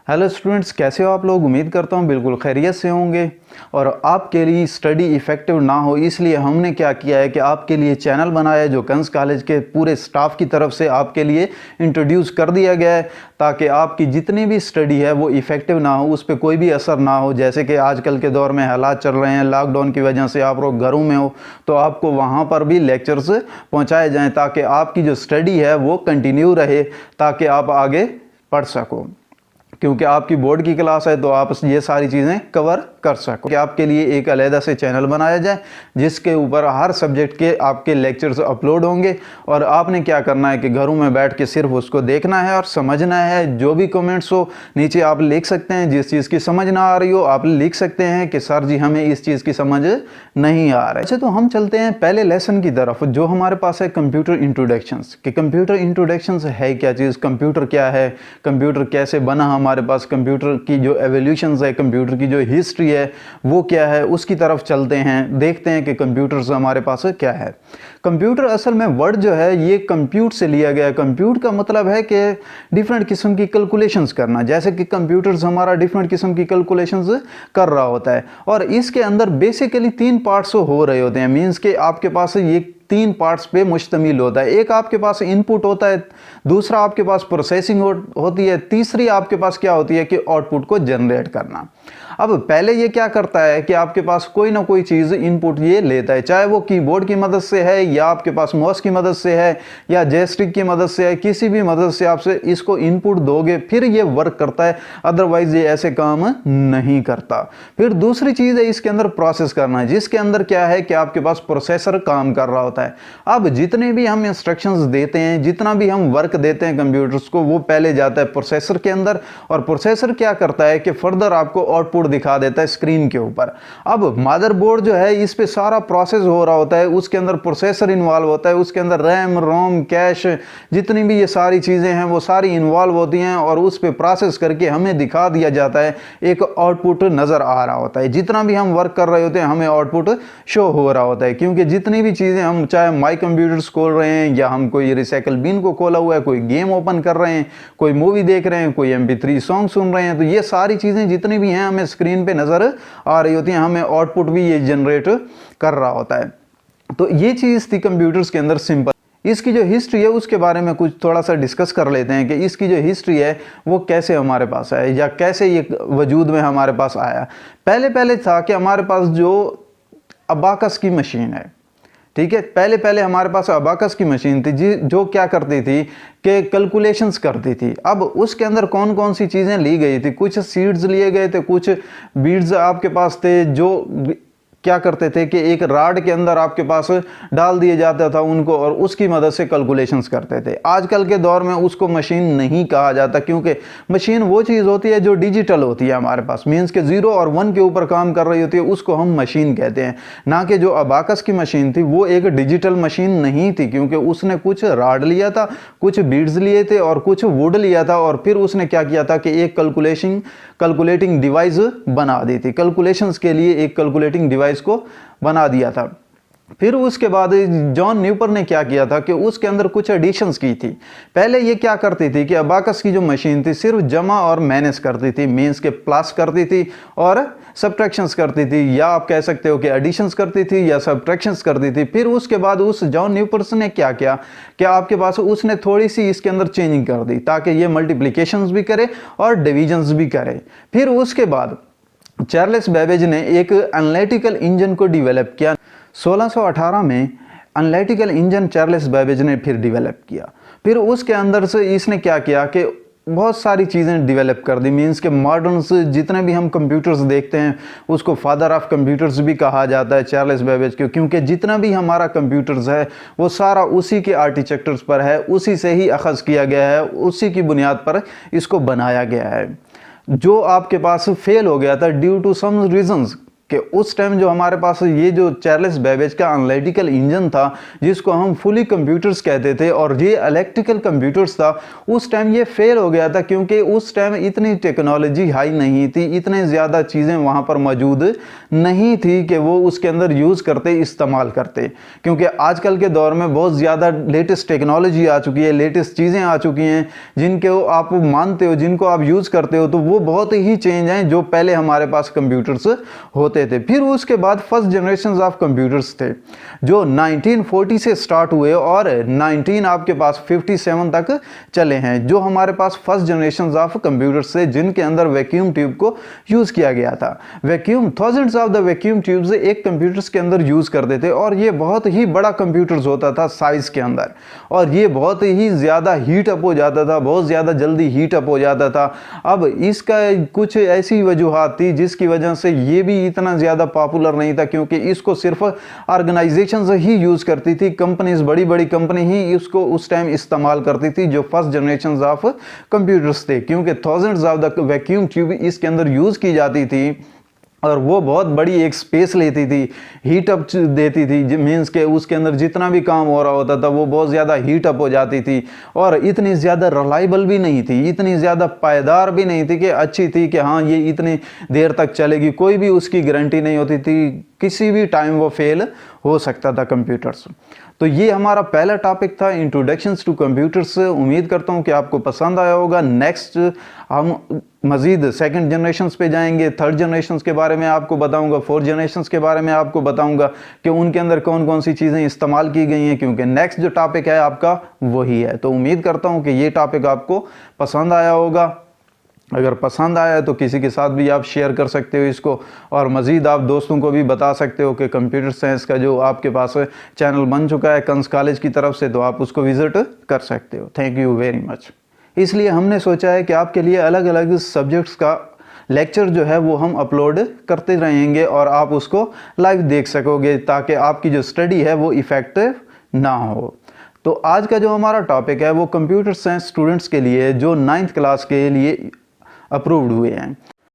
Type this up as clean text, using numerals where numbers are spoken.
Hello students, कैसे हो आप लोग। उम्मीद करता हूँ बिल्कुल खैरियत से होंगे और आपके लिए स्टडी इफ़ेक्टिव ना हो इसलिए हमने क्या किया है कि आपके लिए चैनल बनाया है जो कंस कॉलेज के पूरे स्टाफ की तरफ से आपके लिए इंट्रोड्यूस कर दिया गया है, ताकि आपकी जितनी भी स्टडी है वो इफ़ेक्टिव ना हो, उस पर कोई भी असर ना हो। जैसे कि आजकल के दौर में हालात चल रहे हैं, लॉकडाउन की वजह से आप लोग घरों में हो, तो आपको वहाँ पर भी लेक्चर्स पहुँचाए जाएँ ताकि आपकी जो स्टडी है वो कंटिन्यू रहे, ताकि आप आगे पढ़ सको। क्योंकि आपकी बोर्ड की क्लास है तो आप ये सारी चीज़ें कवर कर सको। कि आपके लिए एक अलहदा से चैनल बनाया जाए जिसके ऊपर हर सब्जेक्ट के आपके लेक्चर्स अपलोड होंगे और आपने क्या करना है कि घरों में बैठ के सिर्फ उसको देखना है और समझना है। जो भी कमेंट्स हो नीचे आप लिख सकते हैं, जिस चीज़ की समझ ना आ रही हो आप लिख सकते हैं कि सर जी हमें इस चीज़ की समझ नहीं आ रहा है। अच्छा, तो हम चलते हैं पहले लेसन की तरफ जो हमारे पास है कंप्यूटर इंट्रोडक्शंस। कि कंप्यूटर इंट्रोडक्शंस है क्या चीज़, कंप्यूटर क्या है, कंप्यूटर कैसे बना, हमारे पास कंप्यूटर की जो एवोल्यूशंस है, कंप्यूटर की जो हिस्ट्री है वो क्या है, उसकी तरफ चलते हैं, देखते हैं कि कंप्यूटर्स हमारे पास क्या है। कंप्यूटर असल में वर्ड जो है ये कंप्यूट से लिया गया है। कंप्यूट का मतलब है कि डिफरेंट किस्म की कैलकुलेशंस करना, जैसे कि कंप्यूटर्स हमारा डिफरेंट किस्म की कैलकुलेशंस कर रहा होता है और इसके अंदर बेसिकली 3 पार्ट्स हो रहे होते हैं। मींस के आपके पास ये 3 पार्ट्स पे मुश्तमिल होता है। एक आपके पास इनपुट होता है, दूसरा आपके पास प्रोसेसिंग होती है, तीसरी आपके पास क्या होती है कि आउटपुट को जनरेट करना। अब पहले ये क्या करता है कि आपके पास कोई ना कोई चीज़ इनपुट ये लेता है, चाहे वो कीबोर्ड की मदद से है या आपके पास माउस की मदद से है या जॉयस्टिक की मदद से है, किसी भी मदद से आपसे इसको इनपुट दोगे फिर ये वर्क करता है, अदरवाइज ये ऐसे काम नहीं करता। फिर दूसरी चीज़ है इसके अंदर प्रोसेस करना है, जिसके अंदर क्या है कि आपके पास प्रोसेसर काम कर रहा होता है। अब जितने भी हम इंस्ट्रक्शंस देते हैं, जितना भी हम वर्क देते हैं कंप्यूटर्स को, वो पहले जाता है प्रोसेसर के अंदर और प्रोसेसर क्या करता है कि फर्दर आपको आउटपुट दिखा देता है स्क्रीन के ऊपर। अब मदरबोर्ड जो है इस पे सारा प्रोसेस हो रहा होता है, उसके अंदर प्रोसेसर इन्वॉल्व होता है, उसके अंदर रैम रोम कैश जितनी भी ये सारी चीज़ें हैं वो सारी इन्वॉल्व होती हैं और उस पे प्रोसेस करके हमें दिखा दिया जाता है, एक आउटपुट नज़र आ रहा होता है। जितना भी हम वर्क कर रहे होते हैं हमें आउटपुट शो हो रहा होता है, क्योंकि जितनी भी चीज़ें हम चाहे माई कंप्यूटर्स खोल रहे हैं या हम कोई रिसाइकल बिन को खोला हुआ है, कोई गेम ओपन कर रहे हैं, कोई मूवी देख रहे हैं, कोई MP3 सॉन्ग सुन रहे हैं, तो ये सारी चीज़ें जितनी भी हैं हमें स्क्रीन पे नज़र आ रही होती हैं, हमें आउटपुट भी ये जनरेट कर रहा होता है। तो ये चीज़ थी कंप्यूटर्स के अंदर सिंपल। इसकी जो हिस्ट्री है उसके बारे में कुछ थोड़ा सा डिस्कस कर लेते हैं कि इसकी जो हिस्ट्री है वो कैसे हमारे पास है या कैसे ये वजूद में हमारे पास आया। पहले था कि हमारे पास जो अबाकस की मशीन है, ठीक है, पहले हमारे पास अबाकस की मशीन थी जो क्या करती थी कि कैलकुलेशंस करती थी। अब उसके अंदर कौन कौन सी चीज़ें ली गई थी, कुछ सीड्स लिए गए थे, कुछ बीड्स आपके पास थे जो क्या करते थे कि एक राड के अंदर आपके पास डाल दिए जाता था उनको और उसकी मदद से कैलकुलेशंस करते थे। आजकल के दौर में उसको मशीन नहीं कहा जाता, क्योंकि मशीन वो चीज़ होती है जो डिजिटल होती है हमारे पास, मींस के 0 और 1 के ऊपर काम कर रही होती है, उसको हम मशीन कहते हैं। ना कि जो अबाकस की मशीन थी वो एक डिजिटल मशीन नहीं थी, क्योंकि उसने कुछ राड लिया था, कुछ बीड्स लिए थे और कुछ वुड लिया था और फिर उसने क्या किया था कि एक कैलकुलेटिंग डिवाइस बना दी थी, कैलकुलेशंस के लिए एक कैलकुलेटिंग डिवाइस को बना दिया था। फिर उसके बाद जॉन न्यूपर ने क्या किया था कि उसके अंदर कुछ एडिशंस की थी। पहले ये क्या करती थी कि अबाकस की जो मशीन थी सिर्फ जमा और माइनस करती थी, मींस के प्लस करती थी और सब्ट्रैक्शंस करती थी, या आप कह सकते हो कि एडिशंस करती थी या सब्ट्रैक्शंस करती थी। फिर उसके बाद उस जॉन न्यूपर्स ने क्या किया कि आपके पास उसने थोड़ी सी इसके अंदर चेंजिंग कर दी ताकि ये मल्टीप्लिकेशंस भी करे और डिविजन्स भी करे। फिर उसके बाद चार्ल्स बेबेज ने एक एनालिटिकल इंजन को डेवलप किया। 1618 में एनालिटिकल इंजन चार्ल्स बेबेज ने फिर डेवलप किया। फिर उसके अंदर से इसने क्या किया कि बहुत सारी चीज़ें डेवलप कर दी, मींस के मॉडर्न जितने भी हम कंप्यूटर्स देखते हैं उसको फादर ऑफ कंप्यूटर्स भी कहा जाता है चार्ल्स बेबेज को, क्योंकि जितना भी हमारा कंप्यूटर्स है वो सारा उसी के आर्किटेक्चर्स पर है, उसी से ही अखज़ किया गया है, उसी की बुनियाद पर इसको बनाया गया है। जो आपके पास फेल हो गया था ड्यू टू सम रीजंस, कि उस टाइम जो हमारे पास ये जो चार्ल्स बेबेज का एनालिटिकल इंजन था, जिसको हम फुली कंप्यूटर्स कहते थे, और ये इलेक्ट्रिकल कंप्यूटर्स था, उस टाइम ये फेल हो गया था क्योंकि उस टाइम इतनी टेक्नोलॉजी हाई नहीं थी, इतने ज़्यादा चीज़ें वहाँ पर मौजूद नहीं थी कि वो उसके अंदर यूज़ करते, इस्तेमाल करते। क्योंकि आजकल के दौर में बहुत ज़्यादा लेटेस्ट टेक्नोलॉजी आ चुकी है, लेटेस्ट चीज़ें आ चुकी हैं, जिनको आप मानते हो, जिनको आप यूज़ करते हो, तो वो बहुत ही चेंज हैं जो पहले हमारे पास कंप्यूटर्स होते थे। फिर उसके बाद फर्स्ट जनरेशन ऑफ कंप्यूटर्स थे जो 1940 से स्टार्ट हुए और 19 आपके पास 57 तक चले हैं, जो हमारे पास फर्स्ट जनरेशन ऑफ कंप्यूटर्स थे, जिनके अंदर वैक्यूम ट्यूब को यूज किया गया था। Vacuum thousands of the vacuum tubes एक कंप्यूटर्स के अंदर यूज करते थे, और ये बहुत ही बड़ा कंप्यूटर्स होता था साइज के अंदर, और ये बहुत ही ज्यादा हीट अप हो जाता था, बहुत ज्यादा जल्दी हीट अप हो जाता था। अब इसका कुछ ऐसी वजूहात थी जिसकी वजह से ये भी इतना ज़्यादा पॉपुलर नहीं था, क्योंकि इसको सिर्फ ऑर्गेनाइजेशंस ही यूज़ करती थी, कंपनीज, बड़ी बड़ी कंपनी ही इसको उस टाइम इस्तेमाल करती थी जो फर्स्ट जनरेशन ऑफ कंप्यूटर्स थे, क्योंकि thousands of the vacuum tube इसके अंदर यूज़ की जाती थी, और वो बहुत बड़ी एक स्पेस लेती थी, हीट अप देती थी, मीन्स के उसके अंदर जितना भी काम हो रहा होता था वो बहुत ज़्यादा हीट अप हो जाती थी, और इतनी ज़्यादा रिलायबल भी नहीं थी, इतनी ज़्यादा पायदार भी नहीं थी कि अच्छी थी कि हाँ ये इतनी देर तक चलेगी, कोई भी उसकी गारंटी नहीं होती थी, किसी भी टाइम वो फेल हो सकता था कंप्यूटर्स। तो ये हमारा पहला टॉपिक था, इंट्रोडक्शंस टू कंप्यूटर्स। उम्मीद करता हूँ कि आपको पसंद आया होगा। नेक्स्ट हम मज़ीद सेकंड जनरेशन्स पे जाएंगे, थर्ड जनरेशन्स के बारे में आपको बताऊंगा, फोर्थ जनरेशन्स के बारे में आपको बताऊंगा कि उनके अंदर कौन कौन सी चीज़ें इस्तेमाल की गई हैं, क्योंकि नेक्स्ट जो टॉपिक है आपका वही है। तो उम्मीद करता हूँ कि ये टॉपिक आपको पसंद आया होगा। अगर पसंद आया तो किसी के साथ भी आप शेयर कर सकते हो इसको, और मज़ीद आप दोस्तों को भी बता सकते हो कि कंप्यूटर साइंस का जो आपके पास चैनल बन चुका है कंस कॉलेज की तरफ से, तो आप उसको विज़िट कर सकते हो। Thank you very much. इसलिए हमने सोचा है कि आपके लिए अलग अलग सब्जेक्ट्स का लेक्चर जो है वो हम अपलोड करते रहेंगे, और आप उसको लाइव देख सकोगे, ताकि आपकी जो स्टडी है वो इफ़ेक्टिव ना हो। तो आज का जो हमारा टॉपिक है वो कंप्यूटर साइंस स्टूडेंट्स के लिए जो 9th क्लास के लिए अप्रूव्ड हुए हैं।